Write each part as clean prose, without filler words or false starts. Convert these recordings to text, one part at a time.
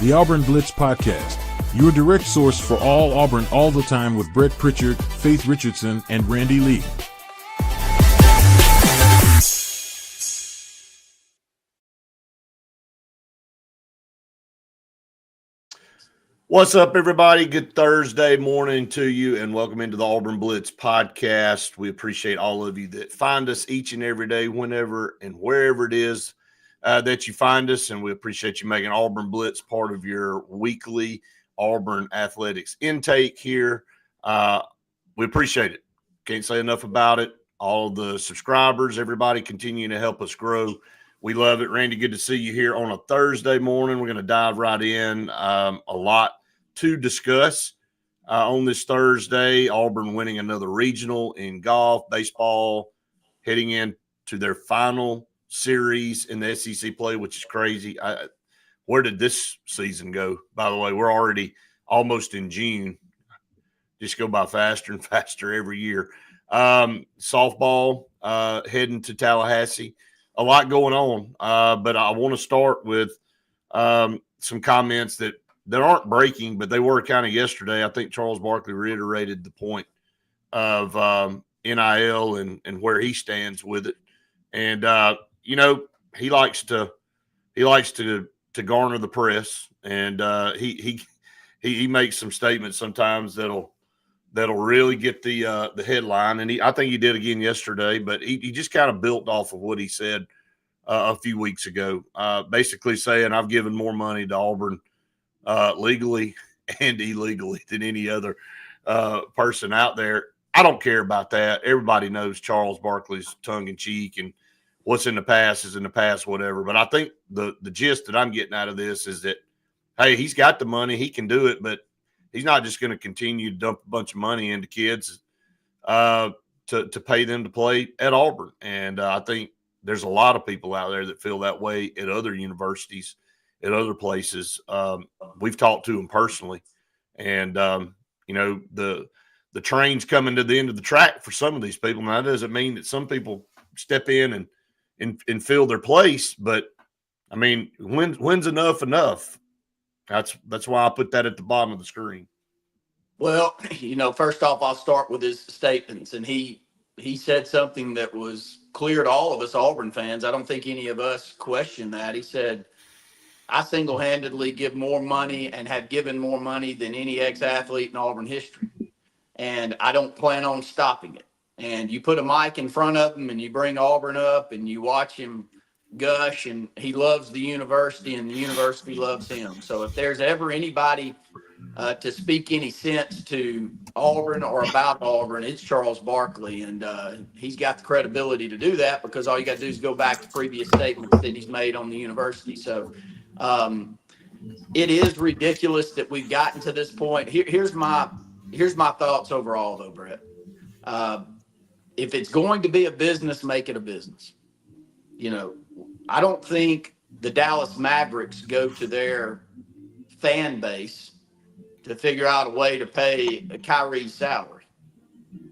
the Auburn Blitz Podcast, your direct source for all Auburn all the time with Brett Pritchard, Faith Richardson, and Randy Lee. What's up, everybody? Good Thursday morning to you, and welcome into the Auburn Blitz Podcast. We appreciate all of you that find us each and every day, whenever and wherever it is that you find us, and we appreciate you making Auburn Blitz part of your weekly Auburn athletics intake here. We appreciate it. Can't say enough about it. All the subscribers, everybody continuing to help us grow. We love it. Randy, good to see you here on a Thursday morning. We're going to dive right in. A lot to discuss on this Thursday. Auburn winning another regional in golf, baseball, heading into their final series in the SEC play, which is crazy. Where did this season go? By the way, we're already almost in June. Just go by faster and faster every year. Softball heading to Tallahassee. A lot going on, but I want to start with some comments that aren't breaking, but they were kind of yesterday. I think Charles Barkley reiterated the point of NIL and where he stands with it. And he likes to garner the press, and he makes some statements sometimes that'll really get the headline. And I think he did again yesterday, but he just kind of built off of what he said a few weeks ago, basically saying I've given more money to Auburn legally and illegally than any other person out there. I don't care about that. Everybody knows Charles Barkley's tongue in cheek, and what's in the past is in the past, whatever. But I think the gist that I'm getting out of this is that, hey, he's got the money, he can do it, but he's not just going to continue to dump a bunch of money into kids to pay them to play at Auburn. And I think there's a lot of people out there that feel that way at other universities, at other places. We've talked to them personally. And, the train's coming to the end of the track for some of these people. Now, that doesn't mean that some people step in and fill their place. But, I mean, when's enough? That's why I put that at the bottom of the screen. Well, first off, I'll start with his statements. And he said something that was clear to all of us Auburn fans. I don't think any of us question that. He said, I single-handedly give more money and have given more money than any ex-athlete in Auburn history. And I don't plan on stopping it. And you put a mic in front of him and you bring Auburn up and you watch him gush, and he loves the university and the university loves him. So if there's ever anybody to speak any sense to Auburn or about Auburn, it's Charles Barkley, and he's got the credibility to do that because all you got to do is go back to previous statements that he's made on the university. So it is ridiculous that we've gotten to this point. Here's my thoughts overall, though, Brett. If it's going to be a business, make it a business. I don't think the Dallas Mavericks go to their fan base to figure out a way to pay Kyrie's salary.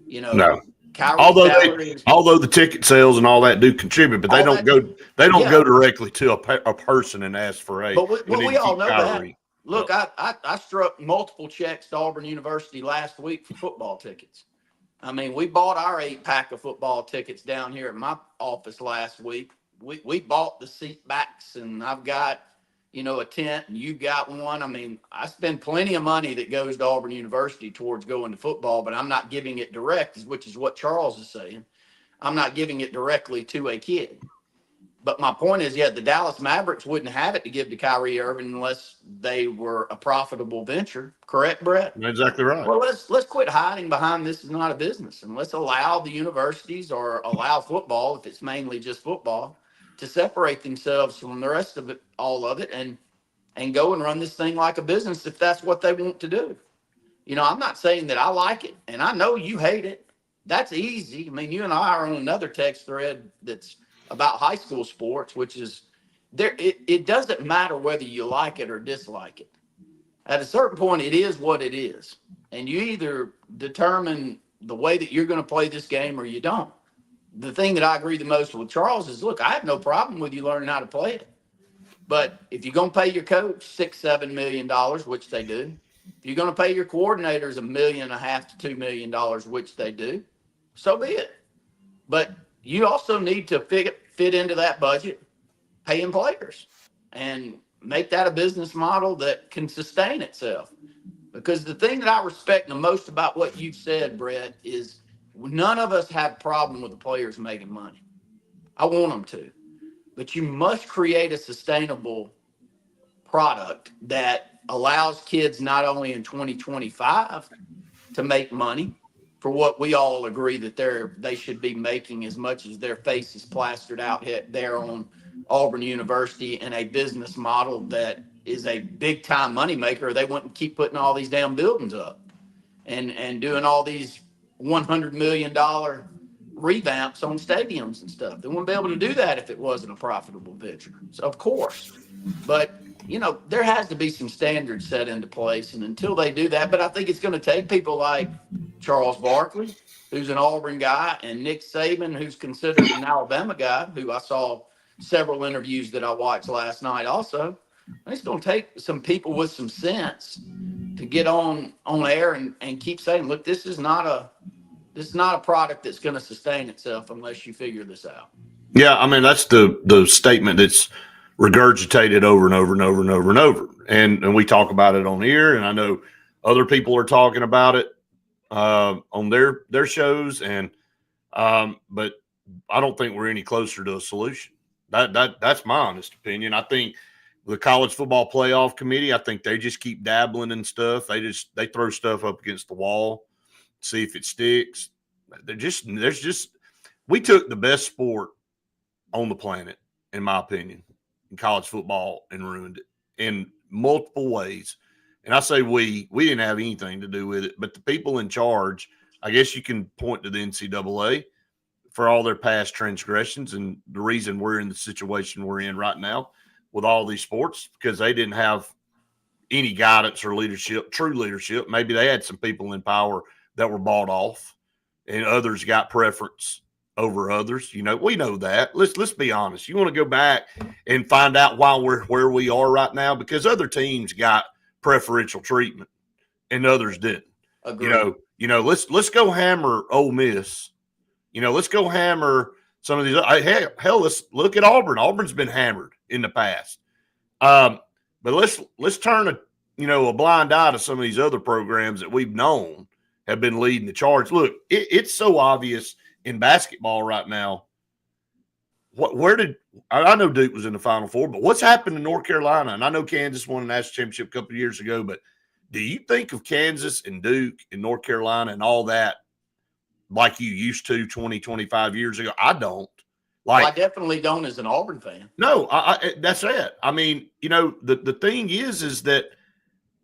No. Kyrie's although the ticket sales and all that do contribute, but they don't go directly to a person and ask for aid. But we all know Kyrie. That. Look, I struck multiple checks to Auburn University last week for football tickets. I mean, we bought our 8-pack of football tickets down here at my office last week. We bought the seat backs, and I've got, a tent, and you've got one. I mean, I spend plenty of money that goes to Auburn University towards going to football, but I'm not giving it direct, which is what Charles is saying. I'm not giving it directly to a kid. But my point is, the Dallas Mavericks wouldn't have it to give to Kyrie Irving unless they were a profitable venture. Correct, Brett? Exactly right. Well, let's quit hiding behind this is not a business, and let's allow the universities or allow football, if it's mainly just football, to separate themselves from the rest of it, all of it, and go and run this thing like a business if that's what they want to do. I'm not saying that I like it, and I know you hate it. That's easy. I mean, you and I are on another text thread that's about high school sports, which is there. It doesn't matter whether you like it or dislike it. At a certain point, it is what it is. And you either determine the way that you're going to play this game or you don't. The thing that I agree the most with Charles is, look, I have no problem with you learning how to play it. But if you're going to pay your coach $6-7 million, which they do, if you're going to pay your coordinators $1.5 million to $2 million, which they do, so be it. But you also need to fit into that budget, paying players, and make that a business model that can sustain itself. Because the thing that I respect the most about what you've said, Brett, is none of us have a problem with the players making money. I want them to. But you must create a sustainable product that allows kids not only in 2025 to make money for what we all agree that they should be making, as much as their face is plastered out there on Auburn University, and a business model that is a big time moneymaker, or they wouldn't keep putting all these damn buildings up and doing all these $100 million revamps on stadiums and stuff. They wouldn't be able to do that if it wasn't a profitable venture. So of course, but there has to be some standards set into place, and until they do that, but I think it's going to take people like Charles Barkley, who's an Auburn guy, and Nick Saban, who's considered an Alabama guy, who I saw several interviews that I watched last night also. It's going to take some people with some sense to get on air and keep saying, look, this is not a product that's going to sustain itself unless you figure this out. Yeah, I mean, that's the statement that's regurgitated over and over and over and over and over. And we talk about it on here, and I know other people are talking about it on their shows, and but I don't think we're any closer to a solution. That's my honest opinion. I think the college football playoff committee, I think they just keep dabbling in stuff. They throw stuff up against the wall, see if it sticks. We took the best sport on the planet, in my opinion, in college football, and ruined it in multiple ways. And I say we didn't have anything to do with it, but the people in charge, I guess you can point to the NCAA for all their past transgressions and the reason we're in the situation we're in right now with all these sports, because they didn't have any guidance or leadership, true leadership. Maybe they had some people in power that were bought off, and others got preference over others. We know that. Let's be honest. You want to go back and find out why we're where we are right now, because other teams got preferential treatment and others didn't. Agreed. Let's go hammer Ole Miss. Let's go hammer some of these. Hell, let's look at Auburn. Auburn's been hammered in the past. But let's turn a blind eye to some of these other programs that we've known have been leading the charge. Look, it's so obvious in basketball right now. I know Duke was in the Final Four, but what's happened in North Carolina? And I know Kansas won a national championship a couple of years ago, but do you think of Kansas and Duke and North Carolina and all that like you used to 20, 25 years ago? I don't. I definitely don't as an Auburn fan. No, that's it. I mean, the thing is that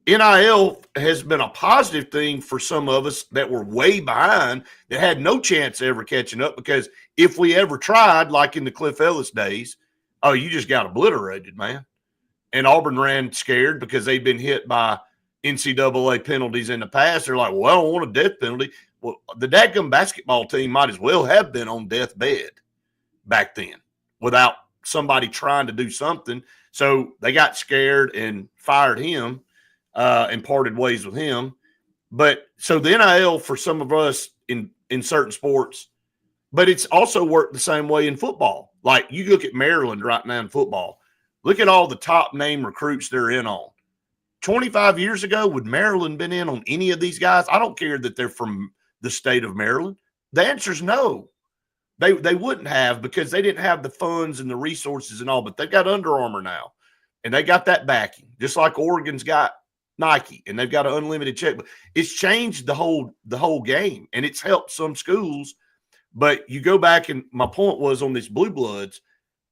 NIL has been a positive thing for some of us that were way behind, that had no chance of ever catching up, because if we ever tried, like in the Cliff Ellis days, you just got obliterated, man. And Auburn ran scared because they'd been hit by NCAA penalties in the past. They're like, well, I don't want a death penalty. Well, the dadgum basketball team might as well have been on deathbed back then without somebody trying to do something. So they got scared and fired him and parted ways with him. But so the NIL for some of us in certain sports, but it's also worked the same way in football. Like you look at Maryland right now in football. Look at all the top name recruits they're in on. 25 years ago, would Maryland been in on any of these guys? I don't care that they're from the state of Maryland. The answer is no. They wouldn't have, because they didn't have the funds and the resources and all, but they've got Under Armour now, and they got that backing, just like Oregon's got Nike, and they've got an unlimited checkbook. It's changed the whole game, and it's helped some schools. But you go back, and my point was on these Blue Bloods,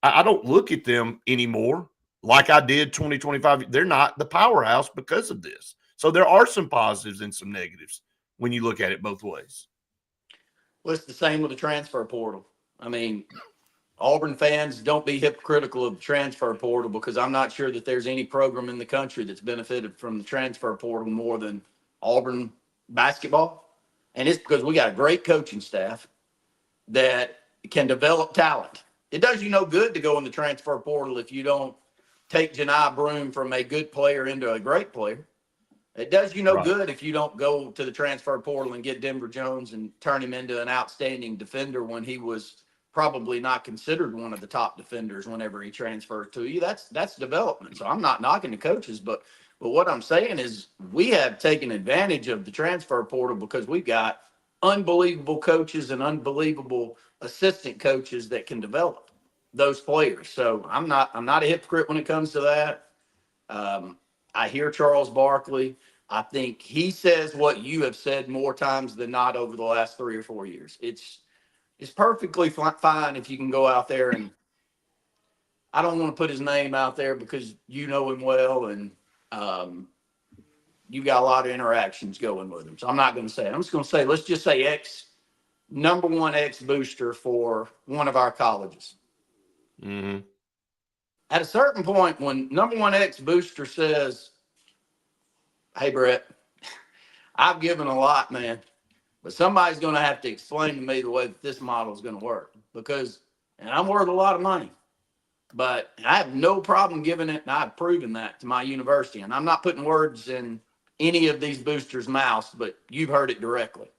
I don't look at them anymore like I did 2025. They're not the powerhouse because of this. So there are some positives and some negatives when you look at it both ways. Well, it's the same with the transfer portal. I mean, Auburn fans, don't be hypocritical of the transfer portal, because I'm not sure that there's any program in the country that's benefited from the transfer portal more than Auburn basketball. And it's because we got a great coaching staff that can develop talent. It does you no good to go in the transfer portal if you don't take Janai Broome from a good player into a great player. It does you no Right. good if you don't go to the transfer portal and get Denver Jones and turn him into an outstanding defender when he was probably not considered one of the top defenders whenever he transferred to you. That's development. So I'm not knocking the coaches, but what I'm saying is we have taken advantage of the transfer portal because we've got unbelievable coaches and unbelievable assistant coaches that can develop those players. So I'm not a hypocrite when it comes to that. I hear Charles Barkley. I think he says what you have said more times than not over the last 3 or 4 years. It's perfectly fine if you can go out there, and I don't want to put his name out there because you know him well, and you got a lot of interactions going with him. So I'm not going to say it. I'm just going to say, let's just say number one X booster for one of our colleges. Mm-hmm. At a certain point, when number one X booster says, hey, Brett, I've given a lot, man, but somebody's going to have to explain to me the way that this model is going to work because, and I'm worth a lot of money, but I have no problem giving it, and I've proven that to my university. And I'm not putting words in any of these boosters' mouths, but you've heard it directly.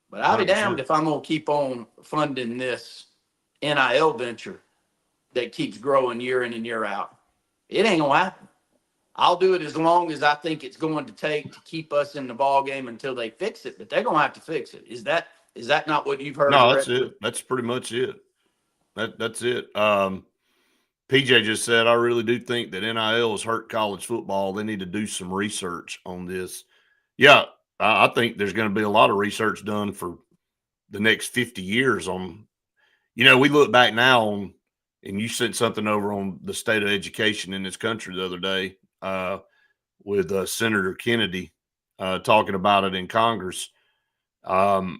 But I'll be 100%. damned if I'm going to keep on funding this NIL venture that keeps growing year in and year out. It ain't going to happen. I'll do it as long as I think it's going to take to keep us in the ball game until they fix it, but they're going to have to fix it. Is that not what you've heard? No, that's it. That's pretty much it. That's it. PJ just said, I really do think that NIL has hurt college football. They need to do some research on this. Yeah, I think there's going to be a lot of research done for the next 50 years on, we look back now on, and you sent something over on the state of education in this country the other day with Senator Kennedy talking about it in Congress. And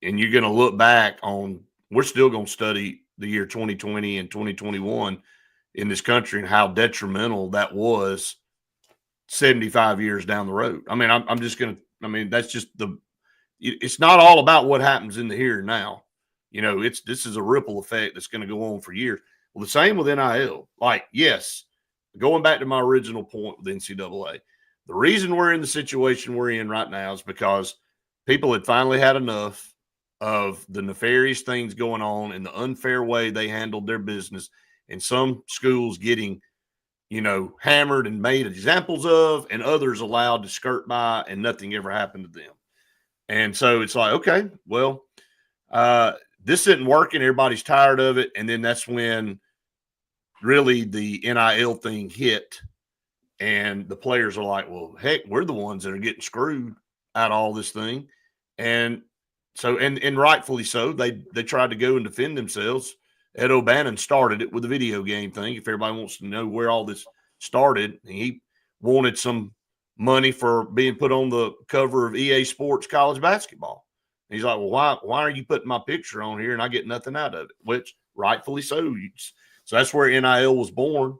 you're going to look back on, we're still going to study the year 2020 and 2021 in this country and how detrimental that was 75 years down the road. I mean, I'm just going to, that's just it's not all about what happens in the here and now. This is a ripple effect that's going to go on for years. Well, the same with NIL. Like, yes, going back to my original point with NCAA, the reason we're in the situation we're in right now is because people had finally had enough of the nefarious things going on and the unfair way they handled their business, and some schools getting, hammered and made examples of, and others allowed to skirt by and nothing ever happened to them. And so it's like, okay, well, this isn't working. Everybody's tired of it. And then that's when really the NIL thing hit, and the players are like, well, heck, we're the ones that are getting screwed out of all this thing. And so, and rightfully so, they tried to go and defend themselves. Ed O'Bannon started it with the video game thing. If everybody wants to know where all this started, he wanted some money for being put on the cover of EA Sports college basketball. And he's like, well, why are you putting my picture on here and I get nothing out of it? Which rightfully so. So that's where NIL was born.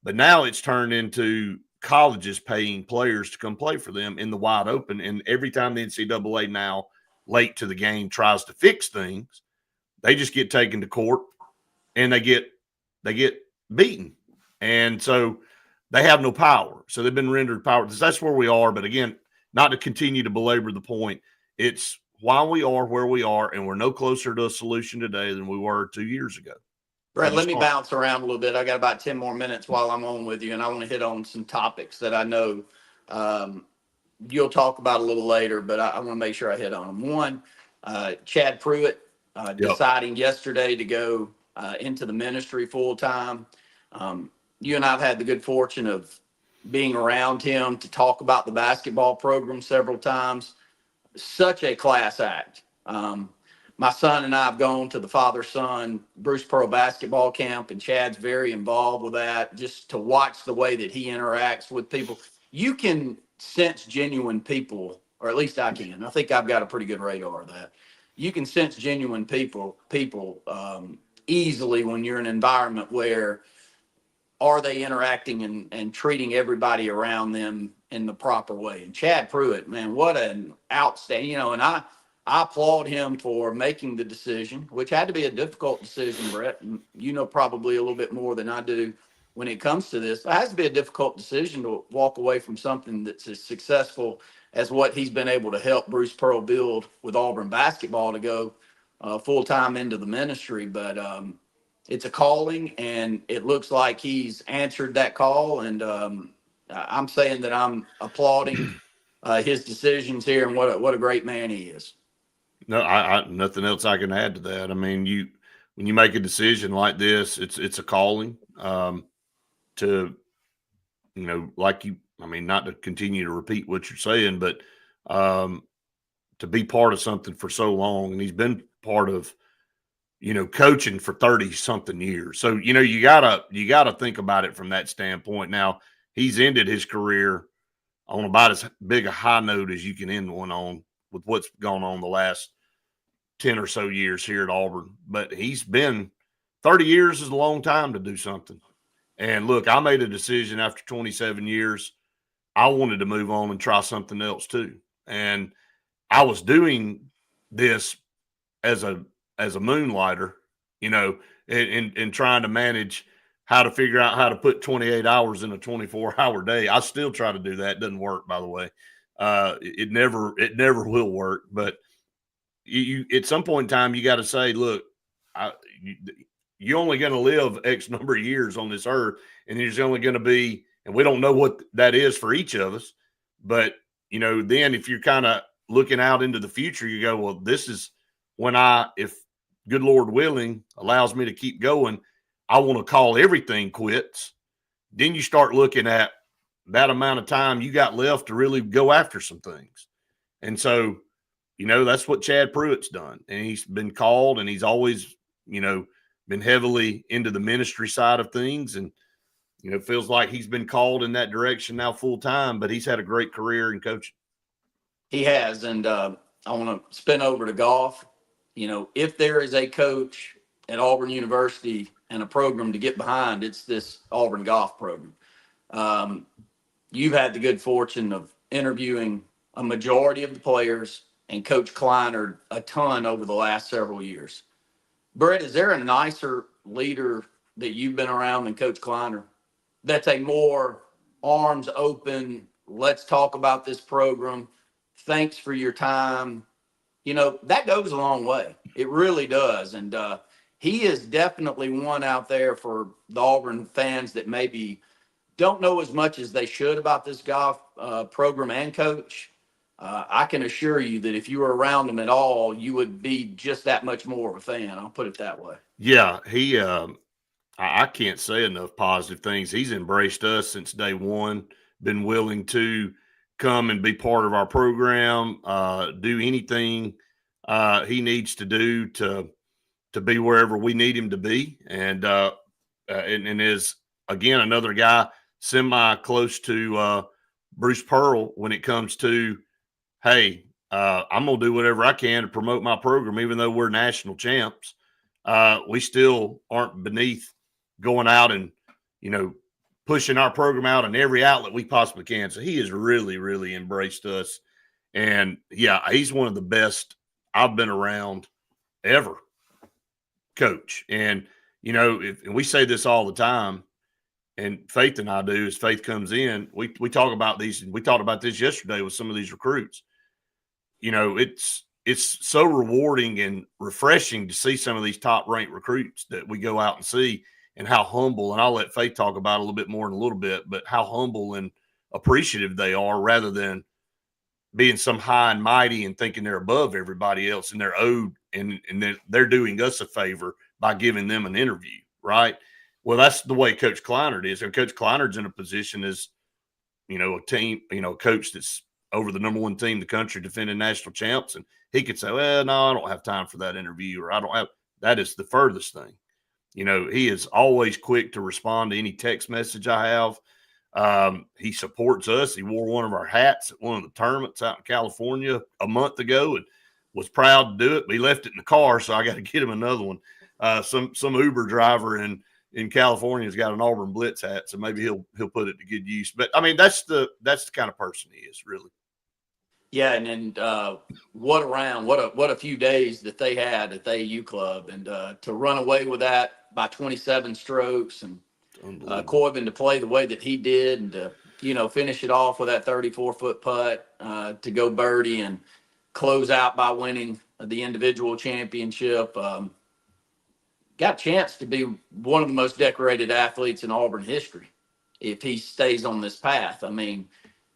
But now it's turned into colleges paying players to come play for them in the wide open. And every time the NCAA now late to the game tries to fix things, they just get taken to court and they get beaten. And so they have no power. So they've been rendered powerless. That's where we are. But again, not to continue to belabor the point, it's why we are where we are, and we're no closer to a solution today than we were 2 years ago. Brett, let me bounce around a little bit. I got about 10 more minutes while I'm on with you, and I want to hit on some topics that I know you'll talk about a little later, but I want to make sure I hit on them. One, Chad Pruitt deciding yesterday to go into the ministry full time. You and I have had the good fortune of being around him to talk about the basketball program several times. Such a class act. My son and I have gone to the father-son Bruce Pearl basketball camp, and Chad's very involved with that, just to watch the way that he interacts with people. You can sense genuine people, or at least I can. I think I've got a pretty good radar of that. You can sense genuine people easily when you're in an environment where are they interacting and treating everybody around them in the proper way. And Chad Pruitt, man, what an outstanding, and I applaud him for making the decision, which had to be a difficult decision, Brett. And probably a little bit more than I do, when it comes to this. It has to be a difficult decision to walk away from something that's as successful as what he's been able to help Bruce Pearl build with Auburn basketball to go full time into the ministry. But it's a calling, and it looks like he's answered that call. And I'm saying that I'm applauding his decisions here, and what a great man he is. No, I nothing else I can add to that. I mean, when you make a decision like this, it's a calling to, I mean, not to continue to repeat what you're saying, but to be part of something for so long. And he's been part of, coaching for 30 something years. So, you gotta think about it from that standpoint. Now, he's ended his career on about as big a high note as you can end one on with what's gone on the last 10 or so years here at Auburn. But he's been 30 years is a long time to do something. And look, I made a decision after 27 years. I wanted to move on and try something else too. And I was doing this as a moonlighter, and trying to manage how to figure out how to put 28 hours in a 24-hour day. I still try to do that. It doesn't work, by the way. It never will work. But you at some point in time, you got to say, look, you're only going to live X number of years on this earth, and there's only going to be, and we don't know what that is for each of us. But, then if you're kind of looking out into the future, you go, well, this is when if good Lord willing allows me to keep going, I want to call everything quits. Then you start looking at that amount of time you got left to really go after some things. And so, that's what Chad Pruitt's done. And he's been called, and he's always, been heavily into the ministry side of things. And, it feels like he's been called in that direction now full time, but he's had a great career in coaching. He has. And I want to spin over to golf. If there is a coach at Auburn University and a program to get behind, it's this Auburn golf program. You've had the good fortune of interviewing a majority of the players and Coach Kleiner a ton over the last several years. Brett, is there a nicer leader that you've been around than Coach Kleiner? That's a more arms open, let's talk about this program. Thanks for your time. That goes a long way. It really does. And he is definitely one out there for the Auburn fans that maybe don't know as much as they should about this golf program and coach. I can assure you that if you were around him at all, you would be just that much more of a fan. I'll put it that way. Yeah, he I can't say enough positive things. He's embraced us since day one, been willing to come and be part of our program, do anything he needs to do to be wherever we need him to be. And is, again, another guy semi close to Bruce Pearl when it comes to, hey, I'm going to do whatever I can to promote my program, even though we're national champs. We still aren't beneath going out and, pushing our program out in every outlet we possibly can. So he has really, really embraced us. And, yeah, he's one of the best I've been around ever, coach. And, and we say this all the time, and Faith and I do, as Faith comes in, we talk about these, and we talked about this yesterday with some of these recruits. It's so rewarding and refreshing to see some of these top-ranked recruits that we go out and see, and how humble, and I'll let Faith talk about it a little bit more in a little bit, but how humble and appreciative they are rather than being some high and mighty and thinking they're above everybody else and they're owed and they're doing us a favor by giving them an interview, right? Well, that's the way Coach Kleinert is. And Coach Kleinert's in a position as, a team, coach that's over the number one team in the country defending national champs. And he could say, well, no, I don't have time for that interview, or that is the furthest thing. He is always quick to respond to any text message I have. He supports us. He wore one of our hats at one of the tournaments out in California a month ago and was proud to do it. But he left it in the car, so I got to get him another one. Some Uber driver in California has got an Auburn Blitz hat, so maybe he'll put it to good use. But I mean, that's the kind of person he is, really. Yeah, and what a few days that they had at the AU club, and to run away with that by 27 strokes, and Unbelievable. Coyvin to play the way that he did and to, finish it off with that 34-foot putt to go birdie and close out by winning the individual championship. Got a chance to be one of the most decorated athletes in Auburn history if he stays on this path. I mean,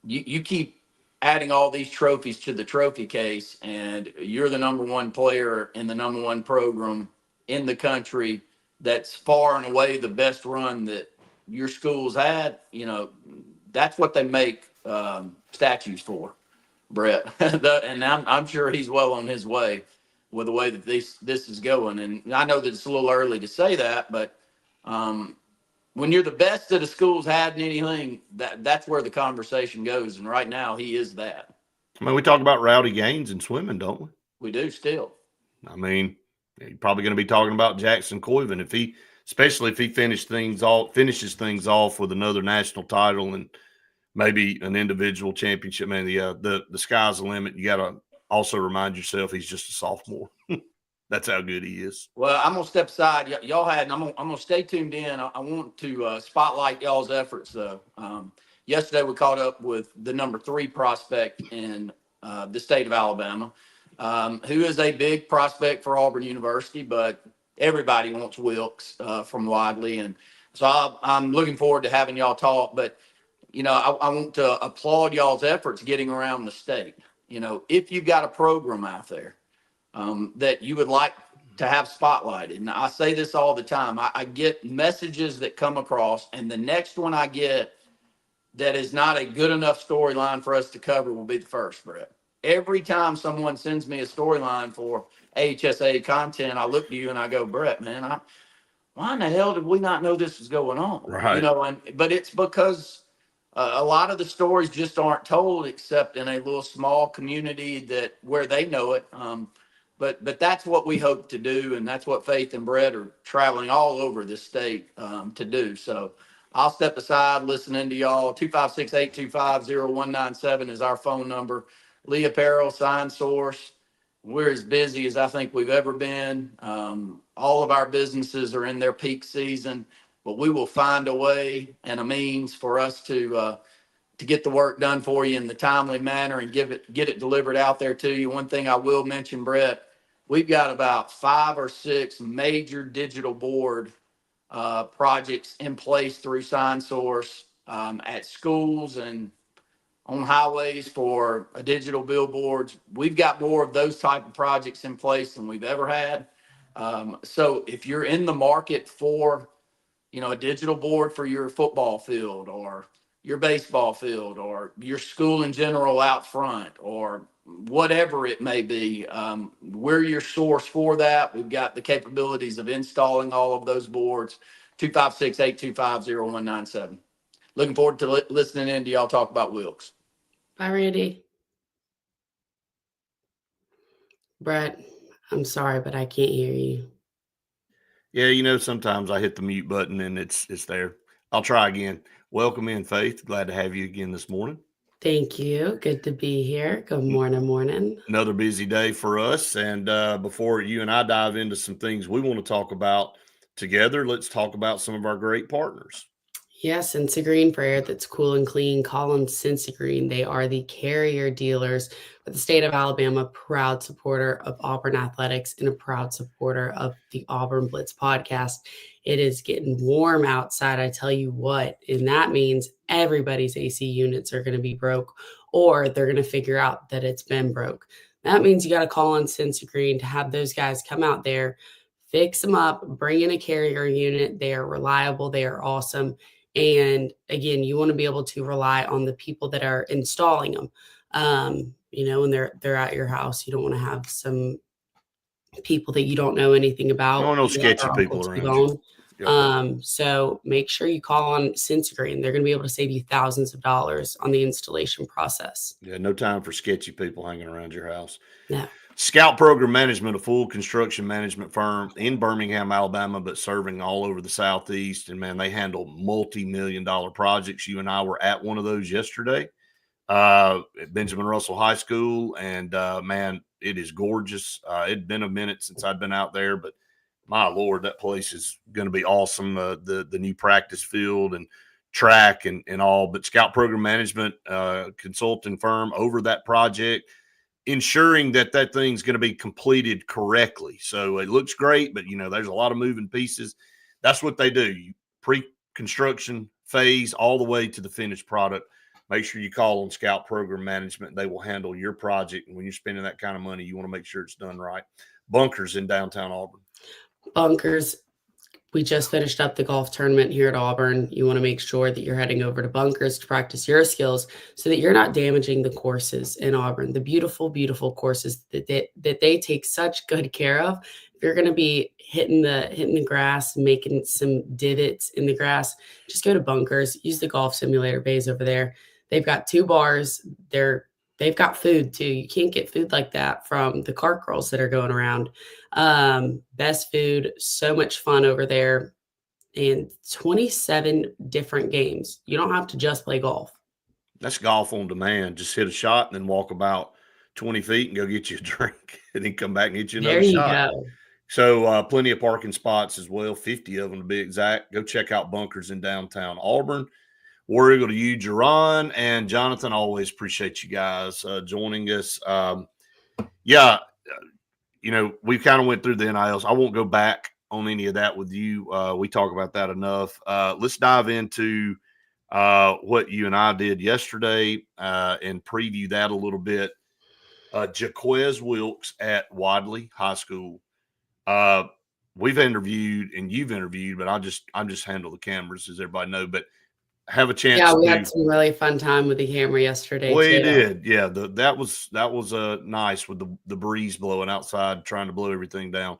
you keep adding all these trophies to the trophy case, and you're the number one player in the number one program in the country that's far and away the best run that your school's had. That's what they make statues for, Brett. And I'm sure he's well on his way with the way that this is going. And I know that it's a little early to say that, but when you're the best that a school's had in anything, that's where the conversation goes. And right now he is that. I mean, we talk about Rowdy Gaines in swimming, don't we? We do still. I mean, you're probably going to be talking about Jackson Coyvin especially if he finishes things off with another national title and maybe an individual championship. Man, the sky's the limit. You got to also remind yourself he's just a sophomore. That's how good he is. Well, I'm gonna step aside. Y'all had, and I'm gonna stay tuned in. I want to spotlight y'all's efforts, though. Yesterday we caught up with the number 3 prospect in the state of Alabama, who is a big prospect for Auburn University, but everybody wants Wilkes from Wadley, and so I'm looking forward to having y'all talk. But I want to applaud y'all's efforts getting around the state. If you've got a program out there that you would like to have spotlighted. And I say this all the time. I get messages that come across, and the next one I get that is not a good enough storyline for us to cover will be the first, Brett. Every time someone sends me a storyline for AHSA content, I look to you and I go, Brett, man, why in the hell did we not know this was going on? Right. But it's because a lot of the stories just aren't told except in a little small community where they know it. But that's what we hope to do, and that's what Faith and Brett are traveling all over this state to do. So I'll step aside, listening to y'all. 256-825-0197 is our phone number. Lee Apparel, Sign Source. We're as busy as I think we've ever been. All of our businesses are in their peak season, but we will find a way and a means for us to get the work done for you in the timely manner and get it delivered out there to you. One thing I will mention, Brett, we've got about 5 or 6 major digital board projects in place through Sign Source at schools and on highways for digital billboards. We've got more of those type of projects in place than we've ever had. So if you're in the market for, a digital board for your football field or your baseball field or your school in general out front or whatever it may be, we're your source for that. We've got the capabilities of installing all of those boards. 256-825-0197. Looking forward to listening in to y'all talk about Wilkes. Bye, Randy. Brett, I'm sorry, but I can't hear you. Yeah, sometimes I hit the mute button and it's there. I'll try again. Welcome in, Faith. Glad to have you again this morning. Thank you. Good to be here. Good morning. Another busy day for us. And before you and I dive into some things we want to talk about together, let's talk about some of our great partners. Yes, Sensagreen for air that's cool and clean. Call them Sensagreen. They are the carrier dealers for the state of Alabama, proud supporter of Auburn athletics and a proud supporter of the Auburn Blitz podcast. It is getting warm outside, I tell you what, and that means everybody's AC units are going to be broke or they're going to figure out that it's been broke. That means you got to call on Sensagreen to have those guys come out there, fix them up, bring in a carrier unit. They are reliable. They are awesome. And again, you want to be able to rely on the people that are installing them. When they're at your house, you don't want to have some people that you don't know anything about. No sketchy people around you. Yep. So make sure you call on Sensagreen. They're going to be able to save you thousands of dollars on the installation process. Yeah, no time for sketchy people hanging around your house. Yeah. Scout Program Management, a full construction management firm in Birmingham, Alabama, but serving all over the Southeast. And, man, they handle multi-million-dollar projects. You and I were at one of those yesterday at Benjamin Russell High School. And, man, it is gorgeous. It'd been a minute since I'd been out there, but my Lord, that place is going to be awesome. The new practice field and track and all. But Scout Program Management consulting firm over that project, ensuring that thing's going to be completed correctly. So it looks great, but there's a lot of moving pieces. That's what they do. Pre-construction phase all the way to the finished product. Make sure you call on Scout Program Management. They will handle your project. And when you're spending that kind of money, you want to make sure it's done right. Bunkers in downtown Auburn. Bunkers. We just finished up the golf tournament here at Auburn. You want to make sure that you're heading over to Bunkers to practice your skills so that you're not damaging the courses in Auburn, the beautiful, beautiful courses that they take such good care of. If you're going to be hitting the grass, making some divots in the grass, just go to Bunkers. Use the golf simulator bays over there. They've got 2 bars. They've got food too. You can't get food like that from the cart girls that are going around. Best food, so much fun over there, and 27 different games. You don't have to just play golf. That's golf on demand. Just hit a shot and then walk about 20 feet and go get you a drink and then come back and get you another shot. There you go. So plenty of parking spots as well, 50 of them to be exact. Go check out Bunkers in downtown Auburn. War Eagle to you, Jerron and Jonathan. Always appreciate you guys joining us. We kind of went through the NILs. I won't go back on any of that with you. We talk about that enough. Let's dive into what you and I did yesterday and preview that a little bit. Jaquez Wilkes at Wadley High School. We've interviewed and you've interviewed, but I'm just handle the cameras, as everybody know. But have a chance. Yeah, we had some really fun time with the camera yesterday. We did. Yeah, that was nice with the breeze blowing outside, trying to blow everything down.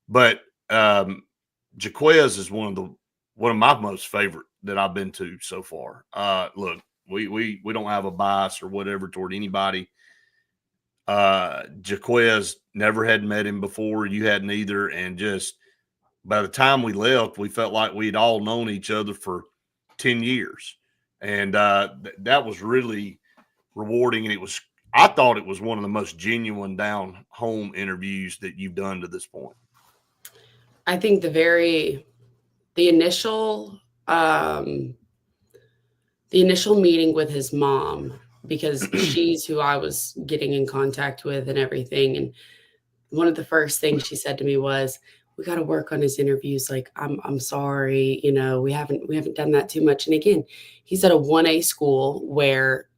But Jaquez is one of my most favorite that I've been to so far. Look, we don't have a bias or whatever toward anybody. Jaquez, never had met him before. You hadn't either, and just by the time we left, we felt like we'd all known each other for 10 years. And that was really rewarding. And I thought it was one of the most genuine down home interviews that you've done to this point. I think the initial meeting with his mom, because she's who I was getting in contact with and everything. And one of the first things she said to me was, we got to work on his interviews. Like, I'm sorry, we haven't done that too much. And again, he's at a 1A school where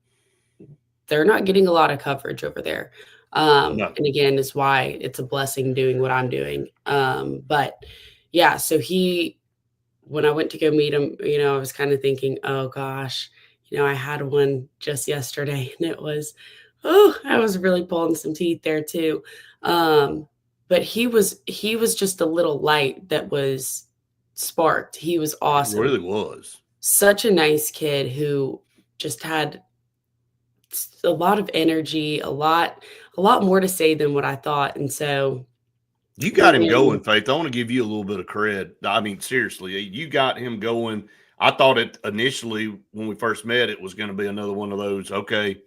they're not getting a lot of coverage over there. No. And again, is why it's a blessing doing what I'm doing. But yeah, so when I went to go meet him, I was kind of thinking, oh gosh, I had one just yesterday and I was really pulling some teeth there too. But he was just a little light that was sparked. He was awesome. He really was. Such a nice kid who just had a lot of energy, a lot more to say than what I thought. And so you got him going, Faith. I want to give you a little bit of credit. I mean, seriously, you got him going. I thought it initially when we first met, it was going to be another one of those, okay,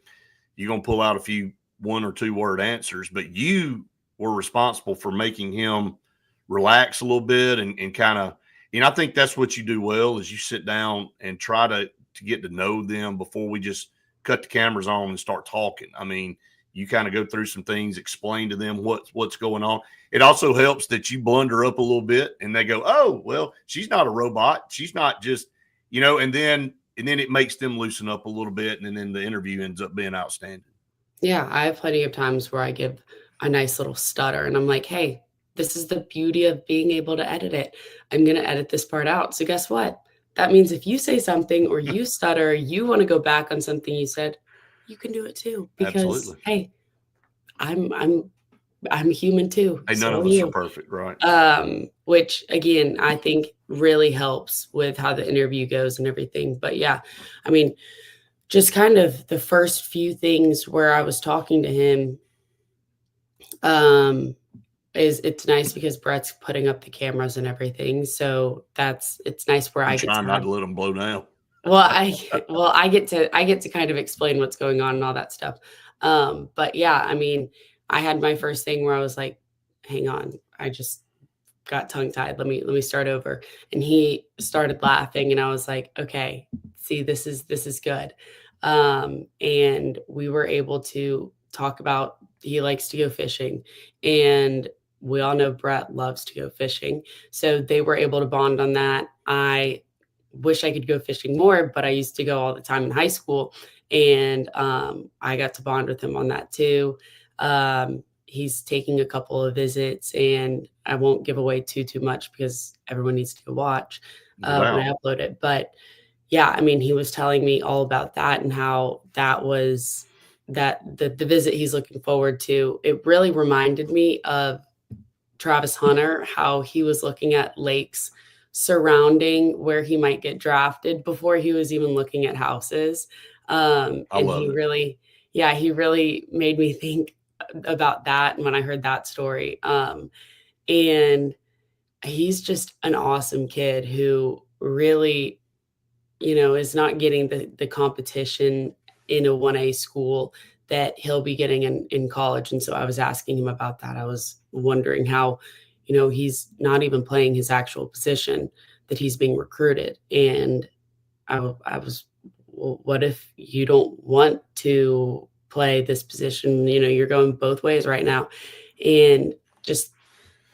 you're going to pull out a few 1 or 2 word answers, but you were responsible for making him relax a little bit and kind of, I think that's what you do well is you sit down and try to get to know them before we just cut the cameras on and start talking. I mean, you kind of go through some things, explain to them what's going on. It also helps that you blunder up a little bit and they go, oh, well, she's not a robot. She's not just, and then it makes them loosen up a little bit. And then the interview ends up being outstanding. Yeah. I have plenty of times where I give a nice little stutter and I'm like, hey, this is the beauty of being able to edit it. I'm going to edit this part out. So guess what? That means if you say something or you stutter, you want to go back on something you said, you can do it too. Because Absolutely. Hey, I'm human too. Hey, none of us are perfect, right? Which again, I think really helps with how the interview goes and everything. But yeah, I mean, just kind of the first few things where I was talking to him, it's nice because Brett's putting up the cameras and everything. So it's nice where I get trying not to let them blow down. Well, I get to kind of explain what's going on and all that stuff. But yeah, I mean, I had my first thing where I was like, hang on, got tongue tied. Let me start over. And he started laughing, and I was like, okay, see, this is good. And we were able to talk about, he likes to go fishing, and we all know Brett loves to go fishing. So they were able to bond on that. I wish I could go fishing more, but I used to go all the time in high school, and I got to bond with him on that too. He's taking a couple of visits, and I won't give away too much because everyone needs to go watch when I upload it. But yeah, I mean, he was telling me all about that and how that was the visit he's looking forward to. It really reminded me of Travis Hunter, how he was looking at lakes surrounding where he might get drafted before he was even looking at houses. And he really made me think about that. And when I heard that story, and he's just an awesome kid who really, is not getting the competition in a 1A school that he'll be getting in college. And so I was asking him about that. I was wondering how, he's not even playing his actual position, that he's being recruited. And I was, well, what if you don't want to play this position? You're going both ways right now. And just,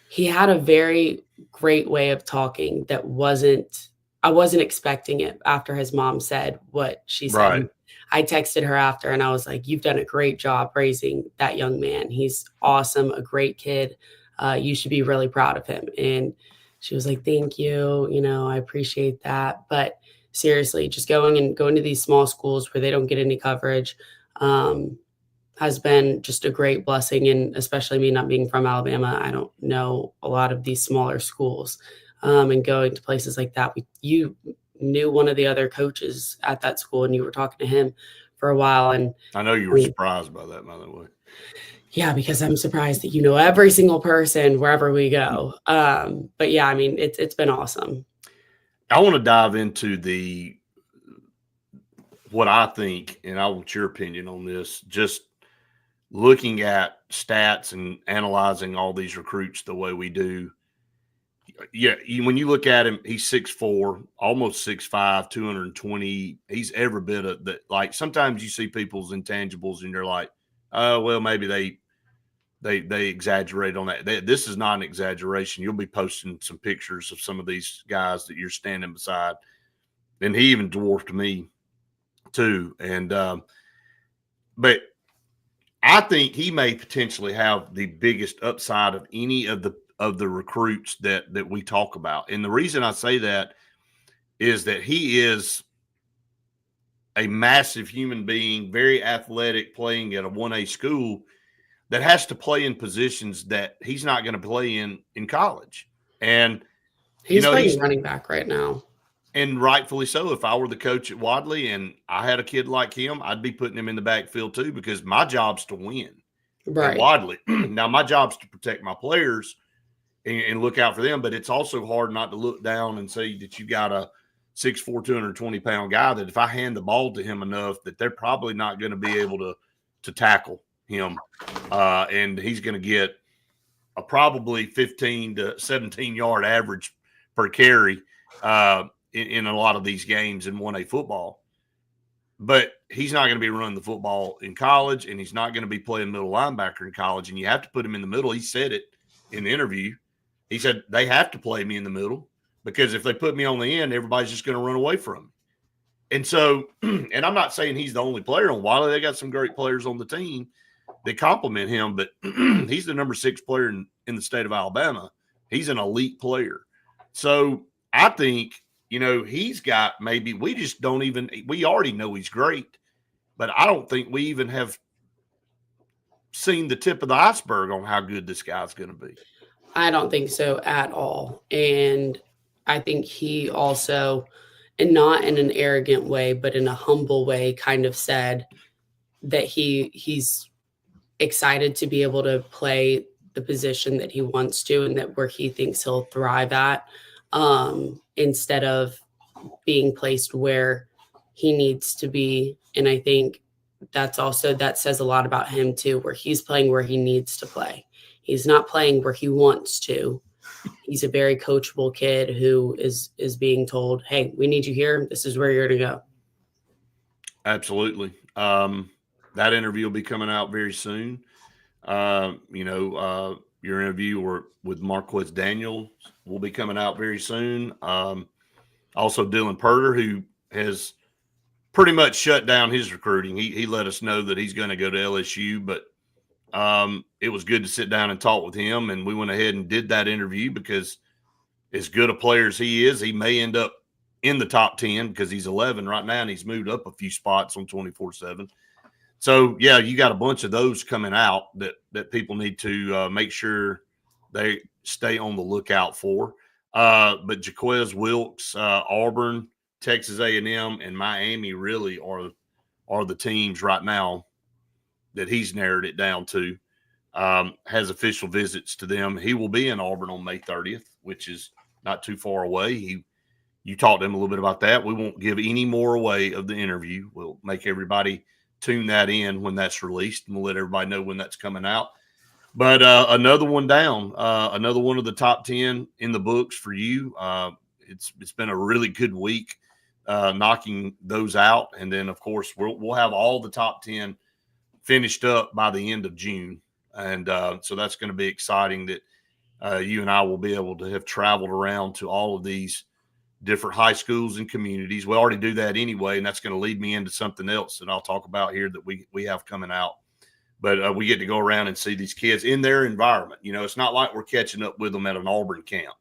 he had a very great way of talking that I wasn't expecting it after his mom said what she said. Right. I texted her after, and I was like, you've done a great job raising that young man. He's awesome, a great kid. You should be really proud of him. And she was like, thank you. I appreciate that. But seriously, just going to these small schools where they don't get any coverage has been just a great blessing. And especially me not being from Alabama, I don't know a lot of these smaller schools. And going to places like that, you knew one of the other coaches at that school, and you were talking to him for a while. And I know you were surprised by that, by the way. Yeah, because I'm surprised that every single person wherever we go. But yeah, I mean, it's been awesome. I want to dive into what I think, and I want your opinion on this. Just looking at stats and analyzing all these recruits the way we do. Yeah, when you look at him, he's 6'4", almost 6'5", 220. He's every bit of that. Like, sometimes you see people's intangibles and you're like, oh, well, maybe they exaggerate on that. This is not an exaggeration. You'll be posting some pictures of some of these guys that you're standing beside. And he even dwarfed me too. And but I think he may potentially have the biggest upside of any of the recruits that we talk about. And the reason I say that is that he is a massive human being, very athletic, playing at a 1A school that has to play in positions that he's not going to play in college. And he's playing running back right now. And rightfully so. If I were the coach at Wadley and I had a kid like him, I'd be putting him in the backfield too, because my job's to win. Right. At Wadley. Now, my job's to protect my players and look out for them, but it's also hard not to look down and say that you got a 6'4", 220-pound guy that if I hand the ball to him enough, that they're probably not going to be able to tackle him. And he's going to get a probably 15 to 17-yard average per carry in a lot of these games in 1A football. But he's not going to be running the football in college, and he's not going to be playing middle linebacker in college, and you have to put him in the middle. He said it in the interview. He said, they have to play me in the middle because if they put me on the end, everybody's just going to run away from me. And so, and I'm not saying he's the only player on Wiley. They got some great players on the team that compliment him, but he's the number 6 player in the state of Alabama. He's an elite player. So I think, he's got maybe, we already know he's great, but I don't think we even have seen the tip of the iceberg on how good this guy's going to be. I don't think so at all. And I think he also, and not in an arrogant way, but in a humble way, kind of said that he's excited to be able to play the position that he wants to and that where he thinks he'll thrive at, instead of being placed where he needs to be. And I think that says a lot about him too, where he's playing where he needs to play. He's not playing where he wants to. he's a very coachable kid who is being told, hey, we need you here. This is where you're going to go. Absolutely. That interview will be coming out very soon. Your interview with Marquez Daniels will be coming out very soon. Also, Dylan Purder, who has pretty much shut down his recruiting. He let us know that he's going to go to LSU, but it was good to sit down and talk with him, and we went ahead and did that interview because as good a player as he is, he may end up in the top 10 because he's 11 right now, and he's moved up a few spots on 24/7. So, yeah, you got a bunch of those coming out that people need to make sure they stay on the lookout for. But Jaquez Wilkes, Auburn, Texas A&M, and Miami really are the teams right now that he's narrowed it down to. Has official visits to them. He will be in Auburn on May 30th, which is not too far away. You talked to him a little bit about that. We won't give any more away of the interview. We'll make everybody tune that in when that's released, and we'll let everybody know when that's coming out. But another one down, another one of the top 10 in the books for you. It's been a really good week knocking those out. And then, of course, we'll have all the top 10 finished up by the end of June. And so that's going to be exciting that you and I will be able to have traveled around to all of these different high schools and communities. We already do that anyway, and that's going to lead me into something else that I'll talk about here that we have coming out. But we get to go around and see these kids in their environment. It's not like we're catching up with them at an Auburn camp.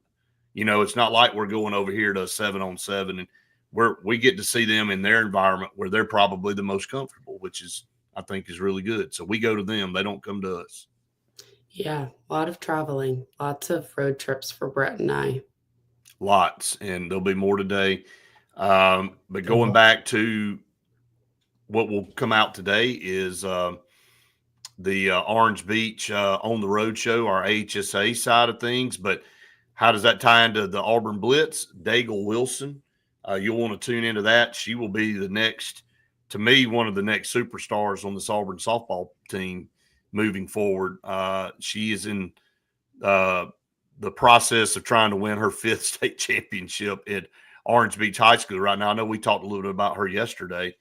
It's not like we're going over here to a 7-on-7, and we get to see them in their environment where they're probably the most comfortable, which I think is really good. So we go to them. They don't come to us. Yeah, a lot of traveling, lots of road trips for Brett and I. Lots, and there'll be more today. But going back to what will come out today is the Orange Beach on the road show, our HSA side of things. But how does that tie into the Auburn Blitz? Daigle Wilson, you'll want to tune into that. She will be the next, to me, one of the next superstars on this Auburn softball team moving forward. She is in the process of trying to win her 5th state championship at Orange Beach High School right now. I know we talked a little bit about her yesterday,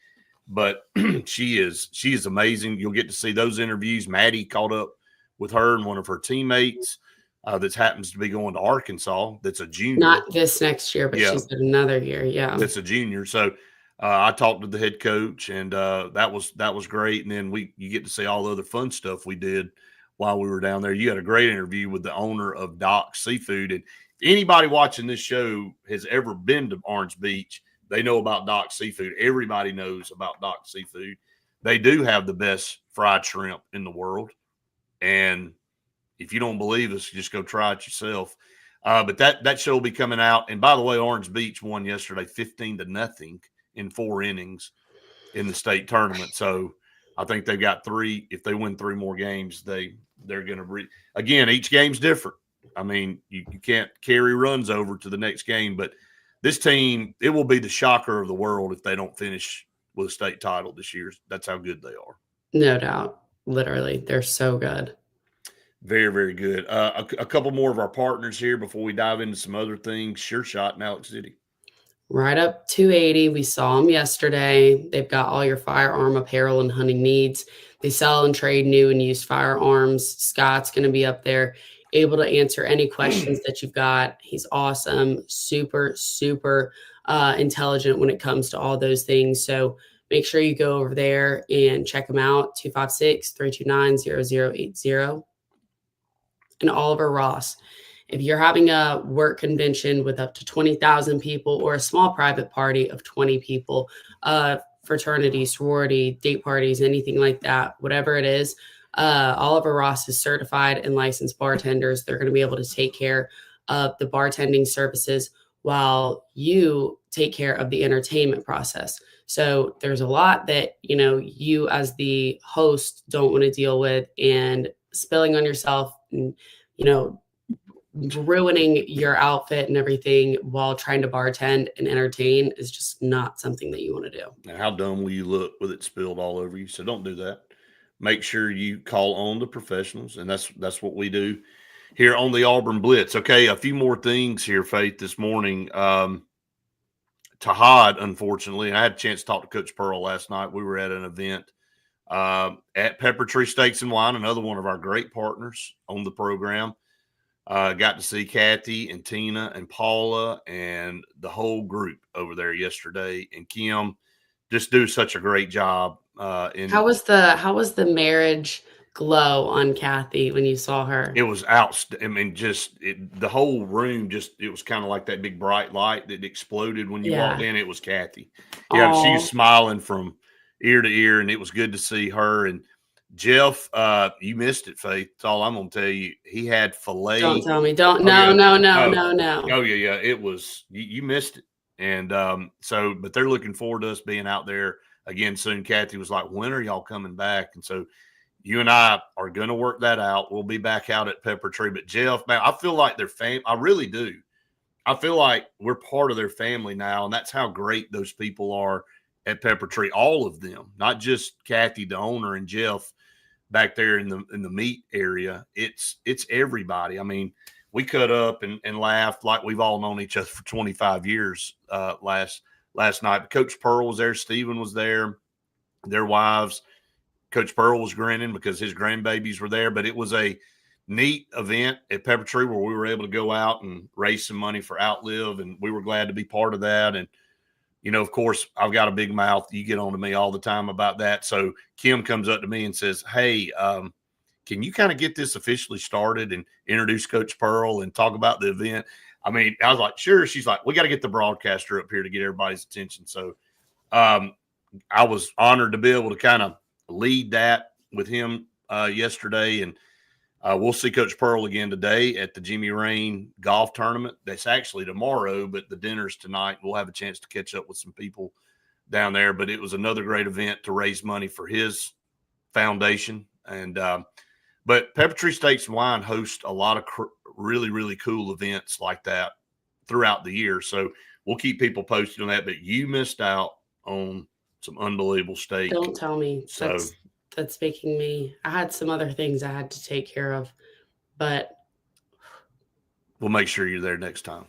but she is amazing. You'll get to see those interviews. Maddie caught up with her and one of her teammates that happens to be going to Arkansas. That's a junior. Not this next year, but she's in another year. Yeah. That's a junior. So I talked to the head coach, and that was great. And then you get to see all the other fun stuff we did while we were down there. You had a great interview with the owner of Doc's Seafood. And if anybody watching this show has ever been to Orange Beach, they know about Doc's Seafood. Everybody knows about Doc's Seafood. They do have the best fried shrimp in the world. And if you don't believe us, just go try it yourself. But that show will be coming out. And by the way, Orange Beach won yesterday 15-0 in 4 innings in the state tournament. So I think they've got 3. If they win 3 more games, they're going to again, each game's different. I mean, you can't carry runs over to the next game, but this team, it will be the shocker of the world if they don't finish with a state title this year. That's how good they are. No doubt. Literally, they're so good. Very, very good. A couple more of our partners here before we dive into some other things. Sure Shot in Alex City. Right up 280. We saw them yesterday. They've got all your firearm apparel and hunting needs. They sell and trade new and used firearms. Scott's going to be up there, able to answer any questions that you've got. He's awesome, super, super intelligent when it comes to all those things. So make sure you go over there and check him out, 256-329-0080. And Oliver Ross. If you're having a work convention with up to 20,000 people or a small private party of 20 people, fraternity, sorority, date parties, anything like that, whatever it is, Oliver Ross is certified and licensed bartenders. They're going to be able to take care of the bartending services while you take care of the entertainment process. So there's a lot that, you as the host don't want to deal with, and spilling on yourself and, ruining your outfit and everything while trying to bartend and entertain is just not something that you want to do. Now, how dumb will you look with it spilled all over you? So don't do that. Make sure you call on the professionals, and that's what we do here on the Auburn Blitz. Okay, a few more things here, Faith, this morning. Tahad, unfortunately, and I had a chance to talk to Coach Pearl last night. We were at an event at Pepper Tree Steaks and Wine, another one of our great partners on the program. Got to see Kathy and Tina and Paula and the whole group over there yesterday. And Kim just do such a great job. How was the marriage glow on Kathy when you saw her? It was outstanding. I mean, the whole room it was kind of like that big bright light that exploded when you walked in. It was Kathy. Yeah, she was smiling from ear to ear, and it was good to see her. And Jeff, you missed it, Faith. That's all I'm going to tell you. He had filet. Don't tell me. Don't. No. Oh, yeah. It was, you missed it. And but they're looking forward to us being out there again soon. Kathy was like, when are y'all coming back? And so you and I are going to work that out. We'll be back out at Pepper Tree. But Jeff, man, I feel like they're family. I really do. I feel like we're part of their family now, and that's how great those people are at Pepper Tree. All of them, not just Kathy, the owner, and Jeff back there in the meat area. It's everybody. I mean, we cut up and laughed like we've all known each other for 25 years last night. But Coach Pearl was there. Stephen was there. Their wives. Coach Pearl was grinning because his grandbabies were there. But it was a neat event at Pepper Tree where we were able to go out and raise some money for Outlive, and we were glad to be part of that. And of course, I've got a big mouth. You get on to me all the time about that. So Kim comes up to me and says, hey, can you kind of get this officially started and introduce Coach Pearl and talk about the event? I mean, I was like, sure. She's like, we got to get the broadcaster up here to get everybody's attention. So I was honored to be able to kind of lead that with him yesterday. And we'll see Coach Pearl again today at the Jimmy Rain golf tournament. That's actually tomorrow, but the dinner's tonight. We'll have a chance to catch up with some people down there. But it was another great event to raise money for his foundation. And but Pepper Tree Steaks and Wine hosts a lot of really, really cool events like that throughout the year. So we'll keep people posted on that. But you missed out on some unbelievable steak. Don't tell me. So that's making me. I had some other things I had to take care of, but we'll make sure you're there next time.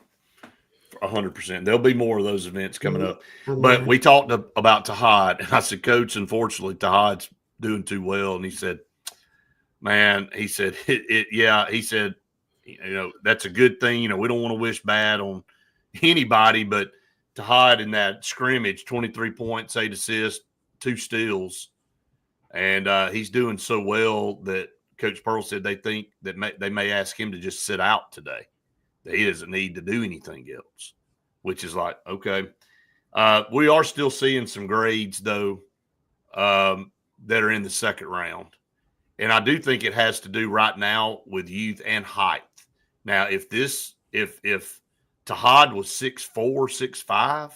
100%. There'll be more of those events coming up. But we talked about Tahad, and I said, Coach, unfortunately, Tahad's doing too well. And he said, man, he said, he said, that's a good thing. We don't want to wish bad on anybody, but Tahad in that scrimmage, 23 points, 8 assists, 2 steals. And he's doing so well that Coach Pearl said they think that they may ask him to just sit out today, that he doesn't need to do anything else, which is like, okay. We are still seeing some grades, though, that are in the second round. And I do think it has to do right now with youth and height. Now, if Tahad was 6'4", 6'5",